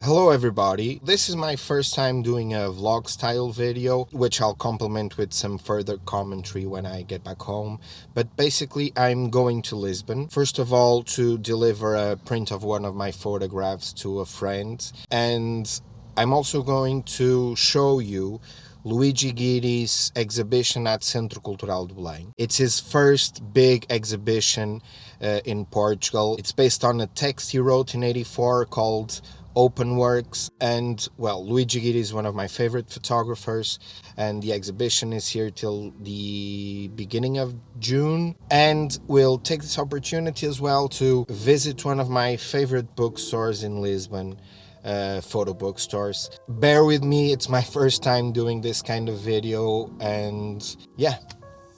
Hello everybody, this is my first time doing a vlog style video, which I'll complement with some further commentary when I get back home. But basically I'm going to Lisbon, first of all to deliver a print of one of my photographs to a friend, and I'm also going to show you Luigi Ghirri's exhibition at Centro Cultural de Belém. It's his first big exhibition in Portugal. It's based on a text he wrote in '84 called Open Works, and well, Luigi Ghirri is one of my favorite photographers, and the exhibition is here till the beginning of June. And we'll take this opportunity as well to visit one of my favorite bookstores in Lisbon, photo bookstores. Bear with me, it's my first time doing this kind of video, and yeah,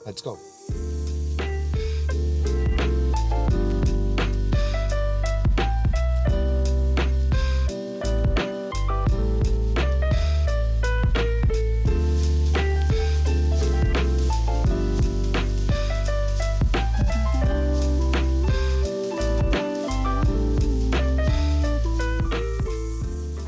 let's go.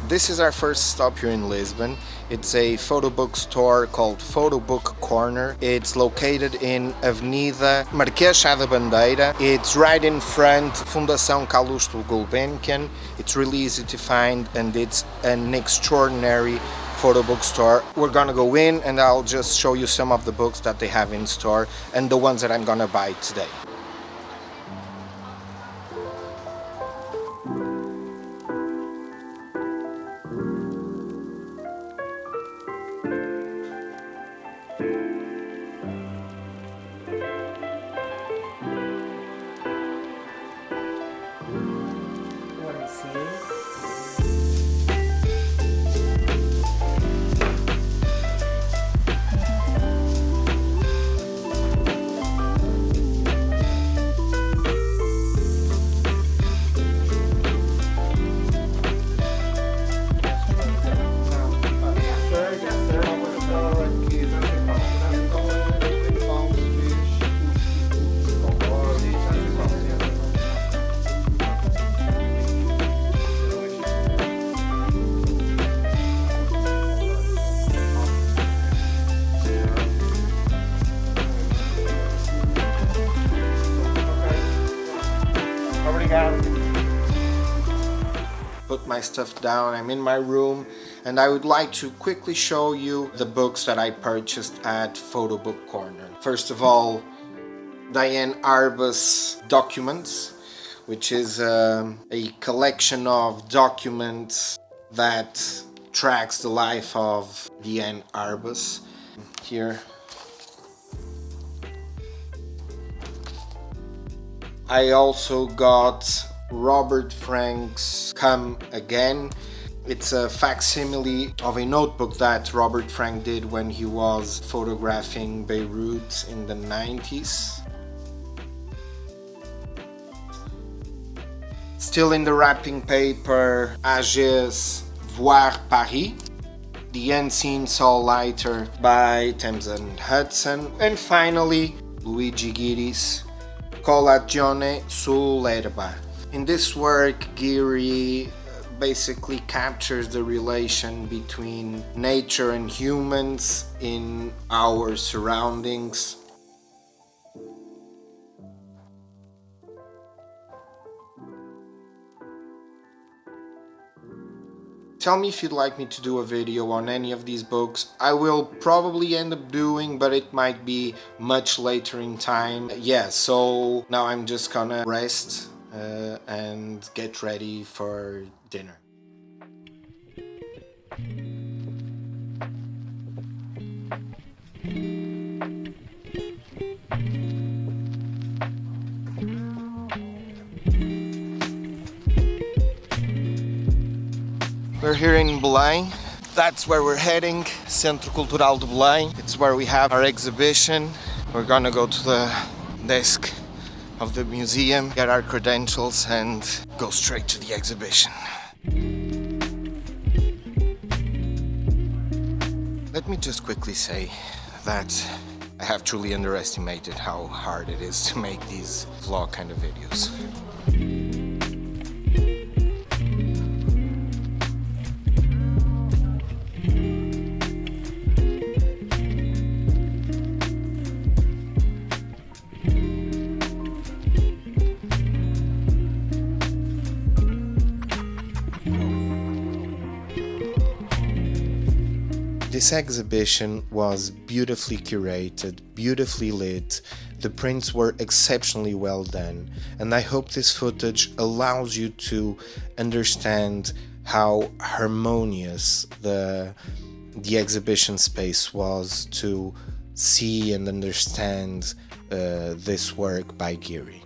This is our first stop here in Lisbon. It's a photo book store called Photo Book Corner. It's located in Avenida Marquês da Bandeira. It's right in front Fundação Calouste Gulbenkian. It's really easy to find, and it's an extraordinary photo book store. We're gonna go in and I'll just show you some of the books that they have in store and the ones that I'm gonna buy today. Put my stuff down, I'm in my room, and I would like to quickly show you the books that I purchased at Photo Book Corner. First of all, Diane Arbus Documents, which is a collection of documents that tracks the life of Diane Arbus. Here I also got Robert Frank's Come Again. It's a facsimile of a notebook that Robert Frank did when he was photographing Beirut in the 90s. Still in the wrapping paper, Ager's Voir Paris, The Unseen Soul Lighter by Thames and Hudson, and finally Luigi Ghirri's Colazione sull'erba. In this work, Ghirri basically captures the relation between nature and humans in our surroundings. Tell me if you'd like me to do a video on any of these books. I will probably end up doing, but it might be much later in time. Yeah, so now I'm just gonna rest and get ready for dinner. We're here in Belém. That's where we're heading, Centro Cultural de Belém. It's where we have our exhibition. We're gonna go to the desk of the museum, get our credentials, and go straight to the exhibition. Let me just quickly say that I have truly underestimated how hard it is to make these vlog kind of videos. This exhibition was beautifully curated, beautifully lit, the prints were exceptionally well done, and I hope this footage allows you to understand how harmonious the exhibition space was to see and understand this work by Ghirri.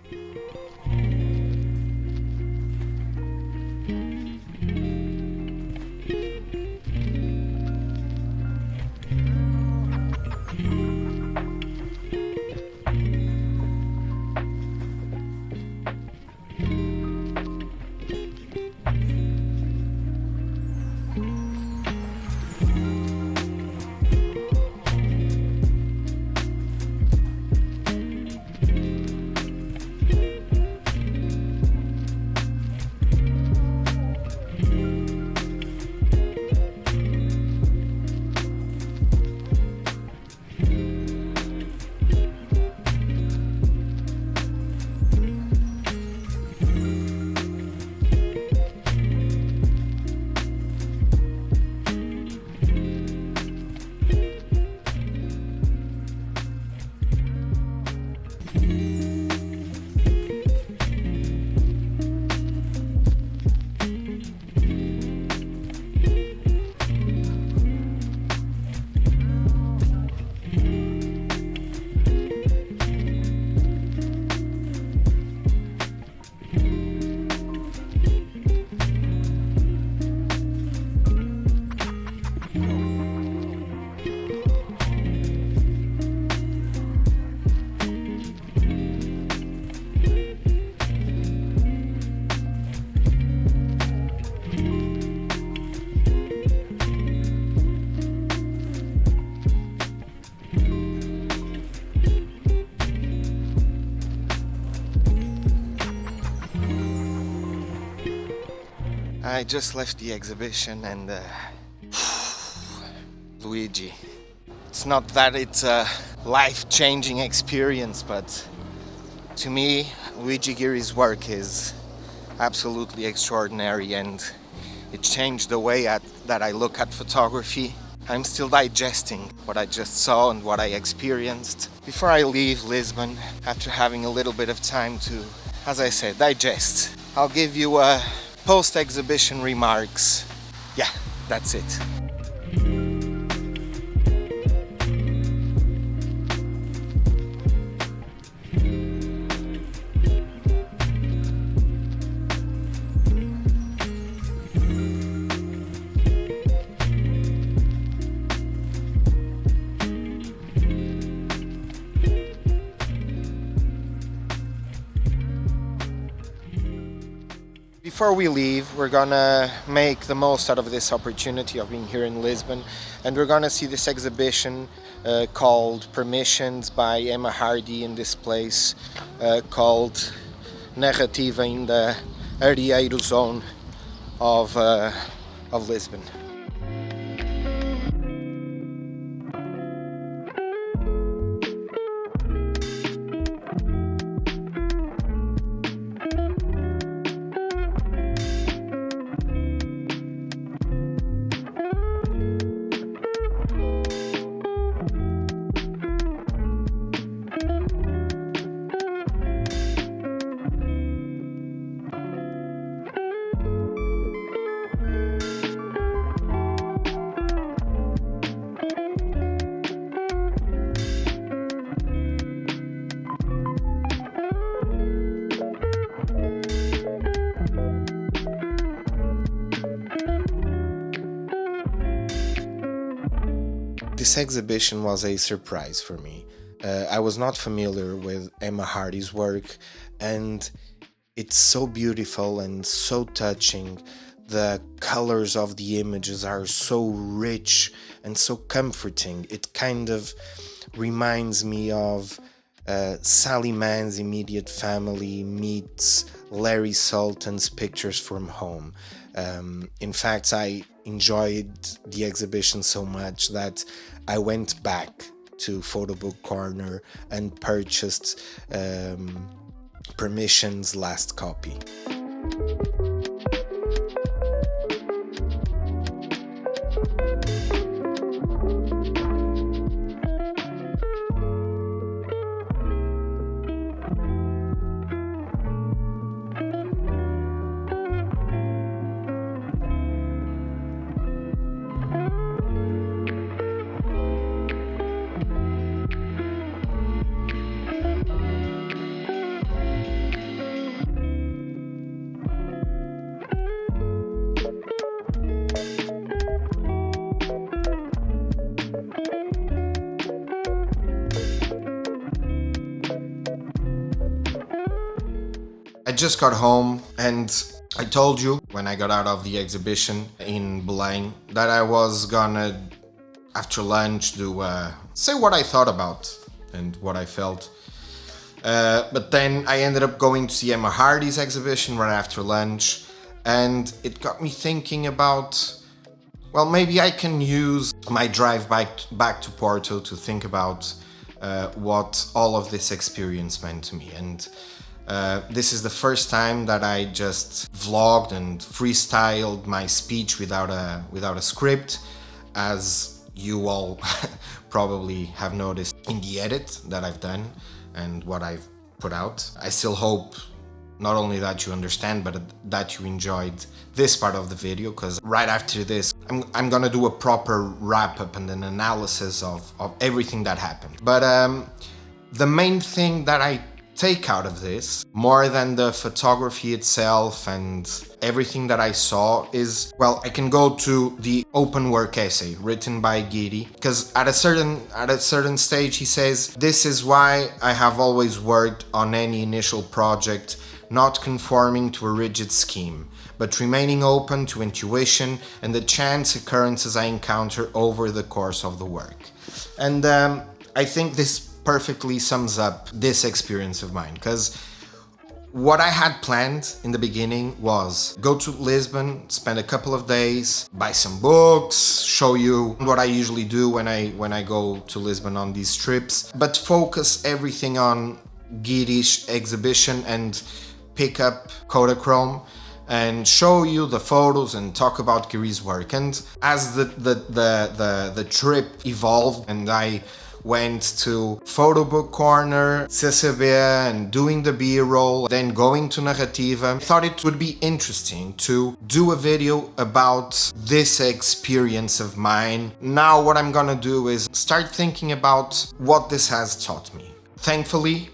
I just left the exhibition and Luigi. It's not that it's a life-changing experience, but to me, Luigi Ghirri's work is absolutely extraordinary and it changed the way that I look at photography. I'm still digesting what I just saw and what I experienced before I leave Lisbon after having a little bit of time to, as I said, digest. I'll give you post-exhibition remarks. Yeah, that's it. Before we leave, we're gonna make the most out of this opportunity of being here in Lisbon, and we're gonna see this exhibition called Permissions by Emma Hardy in this place called Narrativa in the Arieiro zone of Lisbon. This exhibition was a surprise for me. I was not familiar with Emma Hardy's work, and it's so beautiful and so touching. The colors of the images are so rich and so comforting. It kind of reminds me of Sally Mann's Immediate Family meets Larry Sultan's Pictures from Home. In fact, I enjoyed the exhibition so much that I went back to Photo Book Corner and purchased Permission's last copy. just got home and I told you when I got out of the exhibition in Belém that I was gonna, after lunch, say what I thought about and what I felt. But then I ended up going to see Emma Hardy's exhibition right after lunch, and it got me thinking about, well, maybe I can use my drive back to Porto to think about what all of this experience meant to me. And this is the first time that I just vlogged and freestyled my speech without a script, as you all probably have noticed in the edit that I've done and what I've put out. I still hope not only that you understand, but that you enjoyed this part of the video, because right after this, I'm gonna do a proper wrap-up and an analysis of everything that happened. But the main thing that I take out of this, more than the photography itself and everything that I saw, is, well, I can go to the open work essay written by Ghirri, because at a certain stage he says, "This is why I have always worked on any initial project, not conforming to a rigid scheme, but remaining open to intuition and the chance occurrences I encounter over the course of the work." And I think this perfectly sums up this experience of mine, because what I had planned in the beginning was go to Lisbon, spend a couple of days, buy some books, show you what I usually do when I go to Lisbon on these trips, but focus everything on Ghirri's exhibition and pick up Kodachrome and show you the photos and talk about Ghirri's work. And as the trip evolved and I went to Photo Book Corner, CCB, and doing the B-roll, then going to Narrativa, I thought it would be interesting to do a video about this experience of mine. Now what I'm gonna do is start thinking about what this has taught me. Thankfully,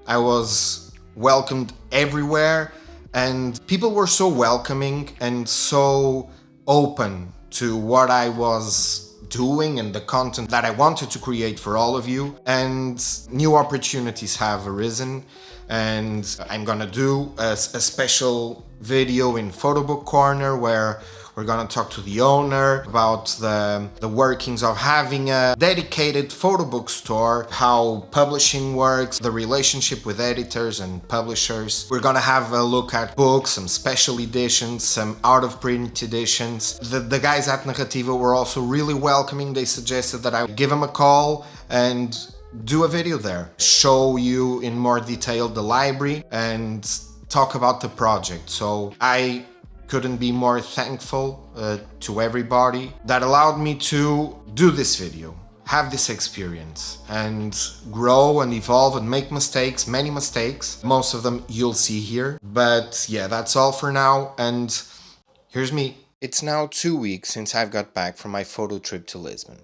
I was welcomed everywhere, and people were so welcoming and so open to what I was doing and the content that I wanted to create for all of you. And new opportunities have arisen, and I'm gonna do a special video in Photo Book Corner where we're gonna talk to the owner about the workings of having a dedicated photo book store, how publishing works, the relationship with editors and publishers. We're gonna have a look at books, some special editions, some out-of-print editions. The guys at Narrativa were also really welcoming. They suggested that I give them a call and do a video there, show you in more detail the library and talk about the project. So I couldn't be more thankful to everybody that allowed me to do this video, have this experience, and grow and evolve and make mistakes, many mistakes. Most of them you'll see here. But yeah, that's all for now, and here's me. It's now 2 weeks since I've got back from my photo trip to Lisbon.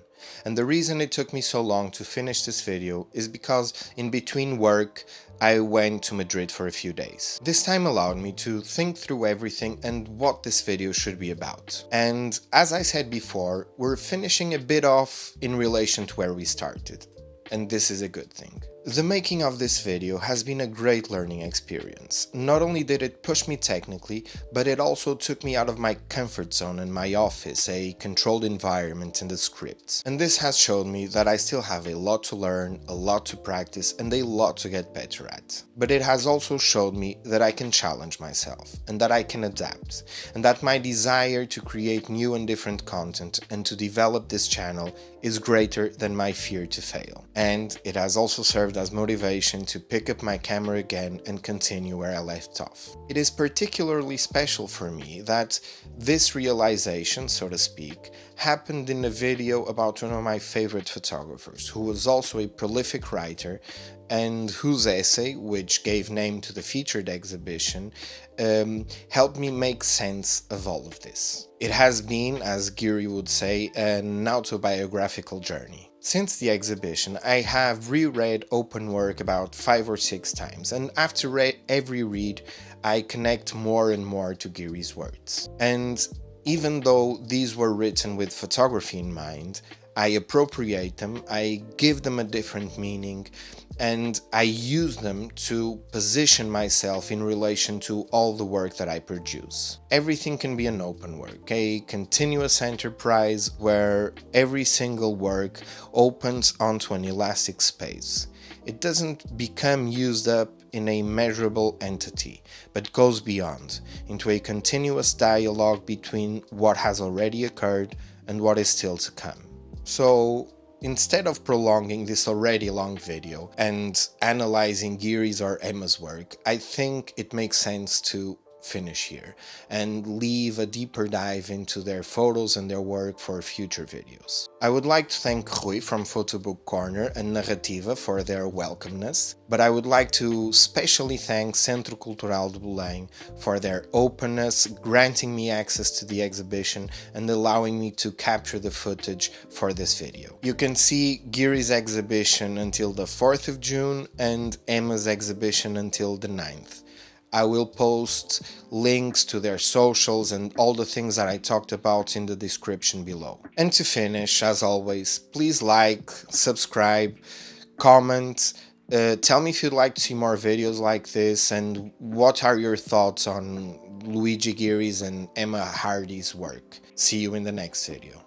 And the reason it took me so long to finish this video is because in between work, I went to Madrid for a few days. This time allowed me to think through everything and what this video should be about. And as I said before, we're finishing a bit off in relation to where we started. And this is a good thing. The making of this video has been a great learning experience. Not only did it push me technically, but it also took me out of my comfort zone in my office, a controlled environment and a script. And this has shown me that I still have a lot to learn, a lot to practice, and a lot to get better at. But it has also showed me that I can challenge myself, and that I can adapt, and that my desire to create new and different content and to develop this channel is greater than my fear to fail. And it has also served as motivation to pick up my camera again and continue where I left off. It is particularly special for me that this realization, so to speak, happened in a video about one of my favorite photographers, who was also a prolific writer and whose essay, which gave name to the featured exhibition, helped me make sense of all of this. It has been, as Ghirri would say, an autobiographical journey. Since the exhibition, I have reread Open Work about 5 or 6 times, and after every read, I connect more and more to Ghirri's words. And even though these were written with photography in mind, I appropriate them, I give them a different meaning, and I use them to position myself in relation to all the work that I produce. Everything can be an open work, a continuous enterprise where every single work opens onto an elastic space. It doesn't become used up in a measurable entity, but goes beyond, into a continuous dialogue between what has already occurred and what is still to come. So, instead of prolonging this already long video and analyzing Ghirri's or Emma's work, I think it makes sense to finish here and leave a deeper dive into their photos and their work for future videos. I would like to thank Rui from Photobook Corner and Narrativa for their welcomeness, but I would like to especially thank Centro Cultural de Belém for their openness, granting me access to the exhibition and allowing me to capture the footage for this video. You can see Ghirri's exhibition until the 4th of June and Emma's exhibition until the 9th. I will post links to their socials and all the things that I talked about in the description below. And to finish, as always, please like, subscribe, comment, tell me if you'd like to see more videos like this and what are your thoughts on Luigi Ghirri's and Emma Hardy's work. See you in the next video.